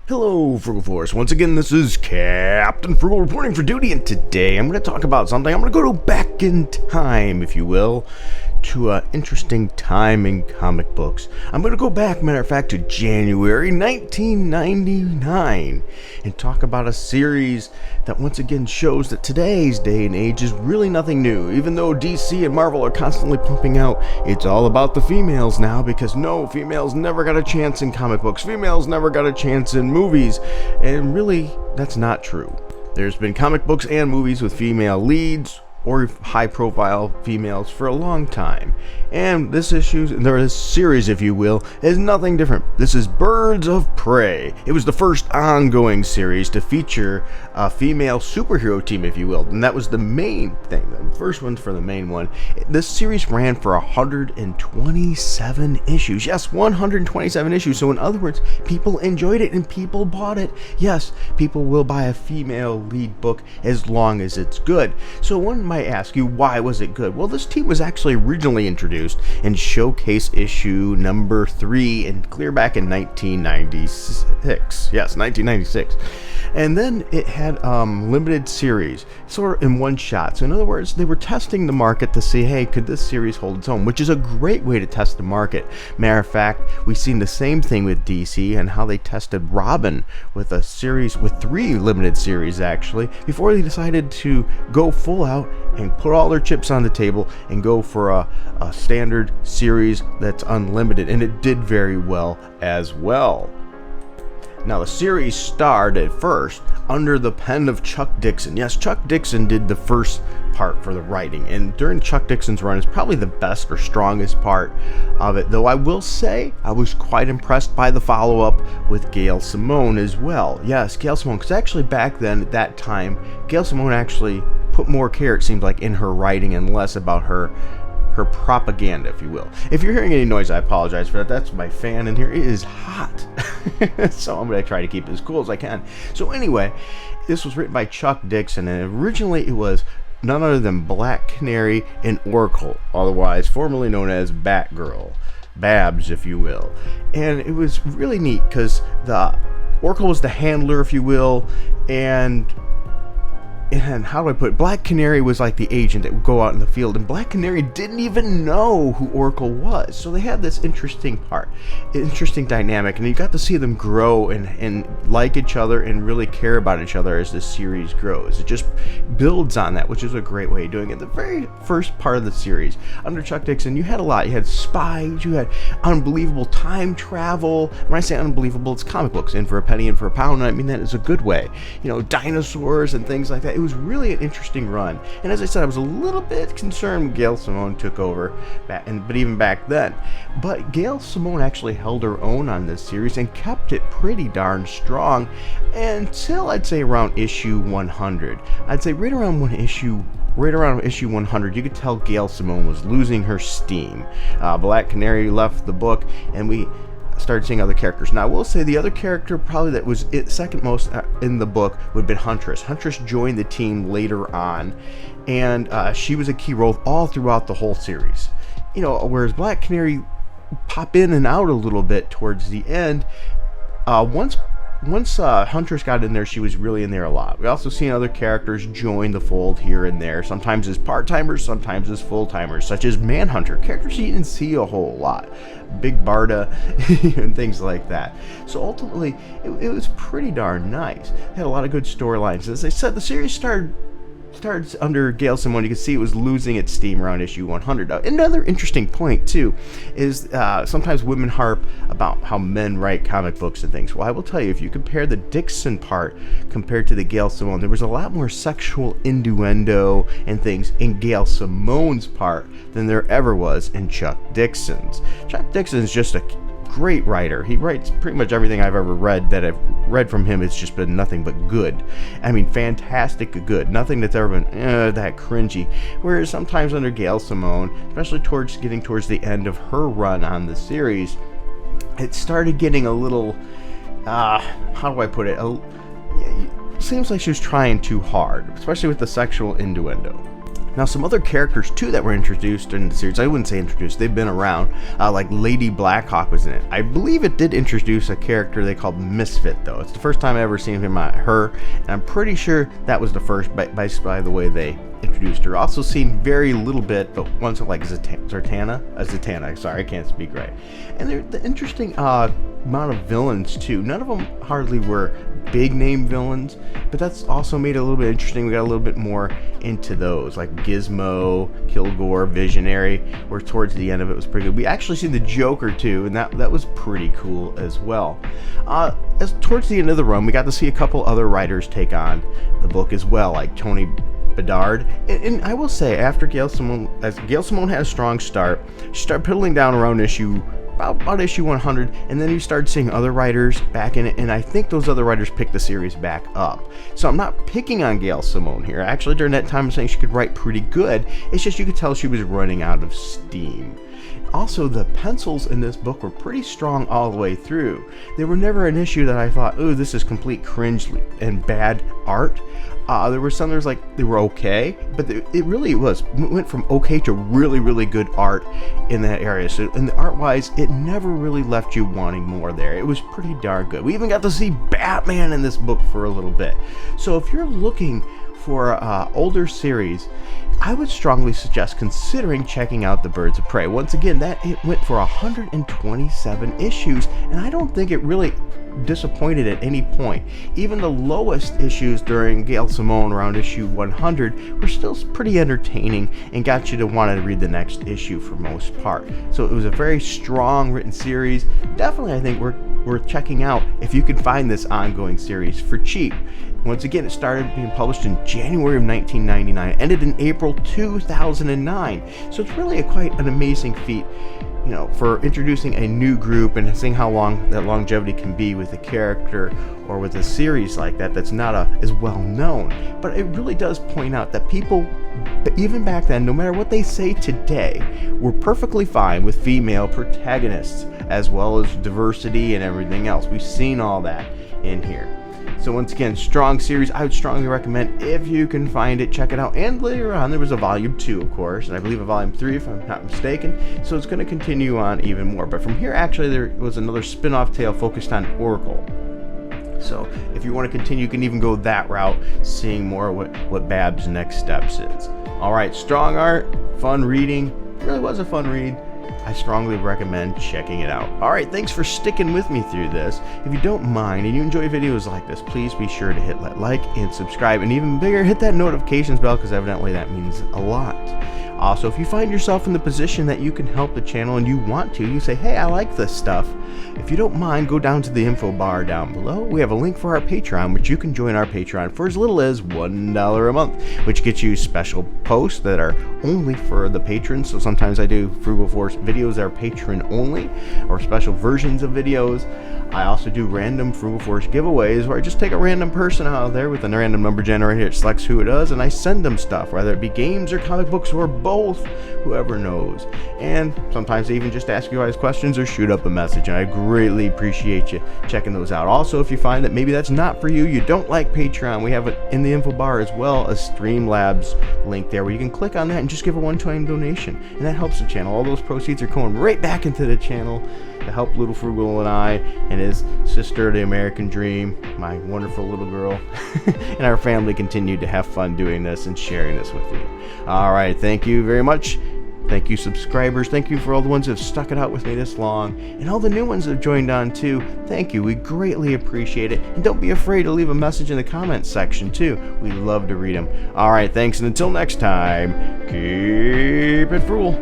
Hello, Frugal Force. Once again, this is Captain Frugal reporting for duty, and today I'm going to talk about something. I'm going to go back in time, if you will, to an interesting time in comic books. I'm going to go back, matter of fact, to January 1999 and talk about a series that once again shows that today's day and age is really nothing new. Even though DC and Marvel are constantly pumping out, it's all about the females now, because no, females never got a chance in comic books. Females never got a chance in movies. And really, that's not true. There's been comic books and movies with female leads or high-profile females for a long time. And this series, if you will, is nothing different. This is Birds of Prey. It was the first ongoing series to feature a female superhero team, if you will, and that was the main thing. The first one's for the main one. This series ran for 127 issues. Yes, 127 issues. So in other words, people enjoyed it and people bought it. Yes, people will buy a female lead book as long as it's good. So one might ask you, why was it good? Well, this team was actually originally introduced in Showcase issue number 3 and clear back in 1996. Yes, 1996. And then it had limited series, sort of in one shot. So in other words, they were testing the market to see, hey, could this series hold its own? Which is a great way to test the market. Matter of fact, we've seen the same thing with DC and how they tested Robin with a series, with 3 limited series actually, before they decided to go full out and put all their chips on the table and go for a standard series that's unlimited. And it did very well as well. Now, the series starred at first under the pen of Chuck Dixon. Yes, Chuck Dixon did the first part for the writing, and during Chuck Dixon's run is probably the best or strongest part of it, though I will say I was quite impressed by the follow-up with Gail Simone as well. Yes, Gail Simone, because actually back then, at that time, Gail Simone actually put more care, it seemed like, in her writing and less about her propaganda, if you will. If you're hearing any noise, I apologize for that. That's my fan in here. It is hot. So I'm going to try to keep it as cool as I can. So anyway, this was written by Chuck Dixon, and originally it was none other than Black Canary and Oracle, otherwise formerly known as Batgirl. Babs, if you will. And it was really neat because the Oracle was the handler, if you will, and how do I put it? Black Canary was like the agent that would go out in the field, and Black Canary didn't even know who Oracle was. So they had this interesting dynamic, and you got to see them grow and like each other and really care about each other as the series grows. It just builds on that, which is a great way of doing it. The very first part of the series, under Chuck Dixon, you had a lot. You had spies, you had unbelievable time travel. When I say unbelievable, it's comic books, in for a penny, in for a pound, and I mean that is a good way. You know, dinosaurs and things like that. It was really an interesting run, and as I said, I was a little bit concerned when Gail Simone took over, but even back then. But Gail Simone actually held her own on this series and kept it pretty darn strong until I'd say around issue 100. I'd say right around issue 100, you could tell Gail Simone was losing her steam. Black Canary left the book, and we started seeing other characters. Now, I will say the other character probably that was second most in the book would have been Huntress. Huntress joined the team later on, and she was a key role all throughout the whole series. You know, whereas Black Canary pop in and out a little bit towards the end. Once Huntress got in there, she was really in there a lot. We also seen other characters join the fold here and there, sometimes as part-timers, sometimes as full-timers, such as Manhunter, characters you didn't see a whole lot, Big Barda, and things like that. So ultimately, it was pretty darn nice. It had a lot of good storylines. As I said, the series started under Gail Simone. You can see it was losing its steam around issue 100. Another interesting point too is sometimes women harp about how men write comic books and things. Well, I will tell you, if you compare the Dixon part compared to the Gail Simone, there was a lot more sexual innuendo and things in Gail Simone's part than there ever was in Chuck Dixon's. Chuck Dixon's just a great writer. He writes pretty much everything I've ever read that I've read from him. It's just been nothing but good. I mean, fantastic good. Nothing that's ever been that cringy. Whereas sometimes under Gail Simone, especially getting towards the end of her run on the series, it started getting a little, how do I put it? It seems like she was trying too hard, especially with the sexual innuendo. Now, some other characters too that were introduced in the series, I wouldn't say introduced, they've been around, like Lady Blackhawk was in it. I believe it did introduce a character they called Misfit, though. It's the first time I ever seen her, and I'm pretty sure that was the first by the way they introduced her. Also seen very little bit, but once like Zatanna, sorry, I can't speak right. And they're the interesting amount of villains too. None of them hardly were big name villains, but that's also made it a little bit interesting. We got a little bit more into those, like Gizmo, Kilgore, Visionary, where towards the end of it was pretty good. We actually seen the Joker too, and that was pretty cool as well. As towards the end of the run, we got to see a couple other writers take on the book as well, like Tony Bedard, and I will say, after Gail Simone had a strong start, she started piddling down around about issue 100, and then you started seeing other writers back in it, and I think those other writers picked the series back up. So I'm not picking on Gail Simone here. Actually, during that time, I'm saying she could write pretty good. It's just you could tell she was running out of steam. Also, the pencils in this book were pretty strong all the way through. There were never an issue that I thought, oh, this is complete cringe and bad art. There were some that was like, they were okay, but it really went from okay to really, really good art in that area. So, and art-wise, it never really left you wanting more there. It was pretty darn good. We even got to see Batman in this book for a little bit. So if you're looking for older series, I would strongly suggest considering checking out The Birds of Prey. Once again, it went for 127 issues, and I don't think it really disappointed at any point. Even the lowest issues during Gail Simone around issue 100 were still pretty entertaining and got you to want to read the next issue for most part. So it was a very strong written series. Definitely, I think worth checking out if you can find this ongoing series for cheap. Once again, it started being published in January of 1999, ended in April 2009. So it's really quite an amazing feat, you know, for introducing a new group and seeing how long that longevity can be with a character or with a series like that that's not as well known. But it really does point out that people, even back then, no matter what they say today, were perfectly fine with female protagonists, as well as diversity and everything else. We've seen all that in here. So once again, strong series. I would strongly recommend, if you can find it, check it out. And later on, there was a volume 2, of course, and I believe a volume 3, if I'm not mistaken. So it's going to continue on even more. But from here, actually, there was another spin-off tale focused on Oracle. So if you want to continue, you can even go that route, seeing more what Bab's next steps is. All right, strong art, fun reading. It really was a fun read. I strongly recommend checking it out. Alright, thanks for sticking with me through this. If you don't mind and you enjoy videos like this, please be sure to hit that like and subscribe, and even bigger, hit that notifications bell, because evidently that means a lot. Also, if you find yourself in the position that you can help the channel and you want to, you say, hey, I like this stuff. If you don't mind, go down to the info bar down below. We have a link for our Patreon, which you can join our Patreon for as little as $1 a month, which gets you special posts that are only for the patrons. So sometimes I do Frugal Force videos that are patron only, or special versions of videos. I also do random Frugal Force giveaways, where I just take a random person out there with a random number generator. It selects who it is, and I send them stuff, whether it be games or comic books or both, whoever knows. And sometimes I even just ask you guys questions or shoot up a message, and I greatly appreciate you checking those out. Also, if you find that maybe that's not for you, you don't like Patreon, we have it in the info bar as well, a Streamlabs link there where you can click on that and just give a one-time donation, and that helps the channel. All those proceeds are going right back into the channel to help Little Frugal and I and his sister, the American Dream, my wonderful little girl, and our family continue to have fun doing this and sharing this with you. Alright, thank you very much. Thank you, subscribers. Thank you for all the ones that have stuck it out with me this long, and all the new ones that have joined on too. Thank you. We greatly appreciate it. And don't be afraid to leave a message in the comments section too. We love to read them. Alright, thanks, and until next time, keep it frugal.